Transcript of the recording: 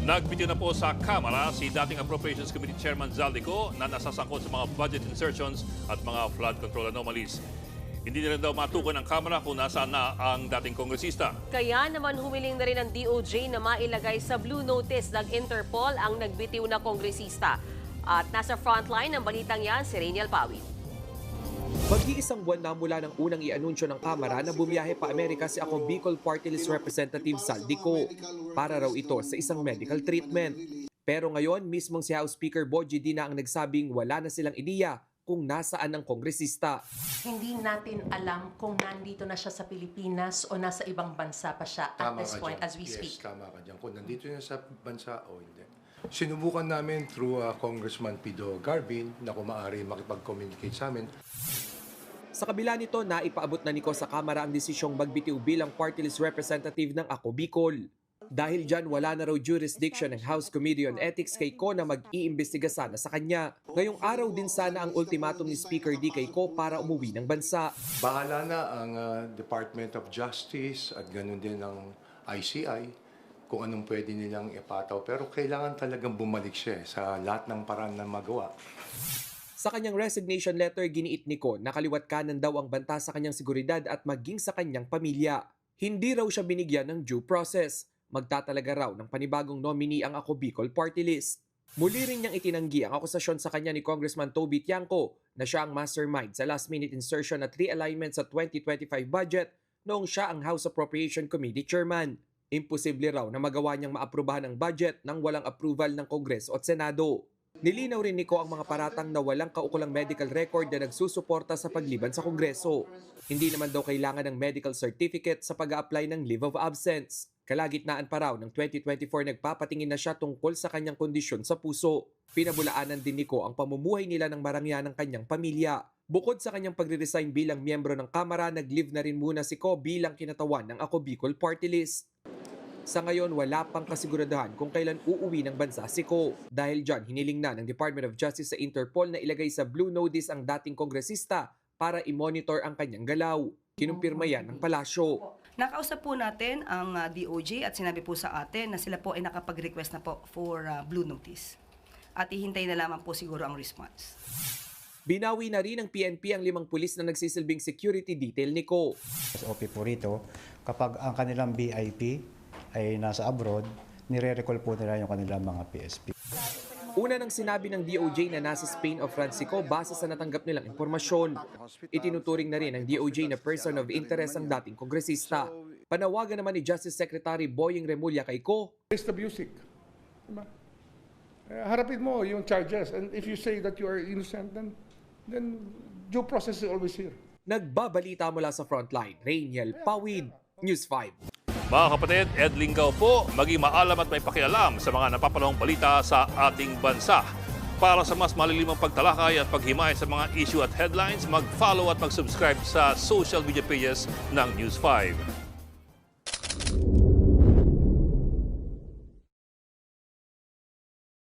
Nagbitiw na po sa Kamara si dating Appropriations Committee Chairman Zaldico na nasasangkot sa mga budget insertions at mga flood control anomalies. Hindi na rin daw matukoy ng Kamara kung nasaan na ang dating kongresista. Kaya naman humiling na rin ang DOJ na mailagay sa Blue Notice ng Interpol ang nagbitiw na kongresista. At nasa frontline ng balitang yan si Rainiel Pawit. Mag-iisang buwan na mula ng unang i-anunsyo ng Kamara na bumiyahe pa Amerika si Ako Bicol Party List Representative Zaldico para raw ito sa isang medical treatment. Pero ngayon, mismong si House Speaker Bogie Dina ang nagsabing wala na silang ideya kung nasaan ang kongresista. Hindi natin alam kung nandito na siya sa Pilipinas o nasa ibang bansa pa siya at this point as we speak. Yes, tama ka dyan. Kung nandito na sa bansa o hindi. Sinubukan namin through Congressman Pido Garbin na kung maaari makipag-communicate sa amin. Sa kabila nito, naipaabot na niko sa Kamara ang desisyong magbitiw bilang party list representative ng Ako Bicol. Dahil dyan, wala na raw jurisdiction ng House Committee on Ethics kay Ko na mag-iimbestiga sana sa kanya. Ngayong araw din sana ang ultimatum ni Speaker D kay Ko para umuwi ng bansa. Bahala na ang Department of Justice at ganoon din ang ICI kung anong pwede nilang ipataw. Pero kailangan talagang bumalik siya sa lahat ng paraan na magawa. Sa kanyang resignation letter, giniit ni Ko na kaliwat kanan daw ang banta sa kanyang seguridad at maging sa kanyang pamilya. Hindi raw siya binigyan ng due process. Magtatalaga raw ng panibagong nominee ang Ako Bicol Party List. Muli rin niyang itinanggi ang akusasyon sa kanya ni Congressman Toby Tiangco na siya ang mastermind sa last-minute insertion at realignment sa 2025 budget noong siya ang House Appropriation Committee Chairman. Imposible raw na magawa niyang maaprubahan ang budget nang walang approval ng Kongreso at Senado. Nilinaw rin ni Ko ang mga paratang na walang kaukulang medical record na nagsusuporta sa pagliban sa Kongreso. Hindi naman daw kailangan ng medical certificate sa pag-a-apply ng leave of absence. Kalagitnaan pa raw ng 2024 nagpapatingin na siya tungkol sa kanyang kondisyon sa puso. Pinabulaanan din ni Ko ang pamumuhay nila ng marangya ng kanyang pamilya. Bukod sa kanyang pagre-resign bilang miyembro ng Kamara, nag-leave na rin muna si Ko bilang kinatawan ng Ako Bicol Party List. Sa ngayon, wala pang kasiguraduhan kung kailan uuwi ng bansa si Ko. Dahil dyan, hiniling na ng Department of Justice sa Interpol na ilagay sa Blue Notice ang dating kongresista para i-monitor ang kanyang galaw. Kinumpirma yan ng palasyo. Nakausap po natin ang DOJ at sinabi po sa atin na sila po ay nakapag-request na po for Blue Notice. At ihintay na lamang po siguro ang response. Binawi na rin ng PNP ang 5 pulis na nagsisilbing security detail ni Ko. SOP po rito, kapag ang kanilang BIP ay nasa abroad, nire-recall po nila yung kanilang mga PSP. Una nang sinabi ng DOJ na nasa Spain o France si Ko base sa natanggap nilang impormasyon. Itinuturing na rin ng DOJ na person of interest ang dating kongresista. Panawagan naman ni Justice Secretary Boying Remulla kay Ko. It's the music. Diba? Harapin mo yung charges. And if you say that you are innocent, then due process is always here. Nagbabalita mula sa frontline, Rainiel Pawid, News 5. Mga kapatid, Ed Lingaw po, maging maalam at may pakialam sa mga napapanahong balita sa ating bansa. Para sa mas malilimang pagtalakay at paghimay sa mga issue at headlines, mag-follow at mag-subscribe sa social media pages ng News 5.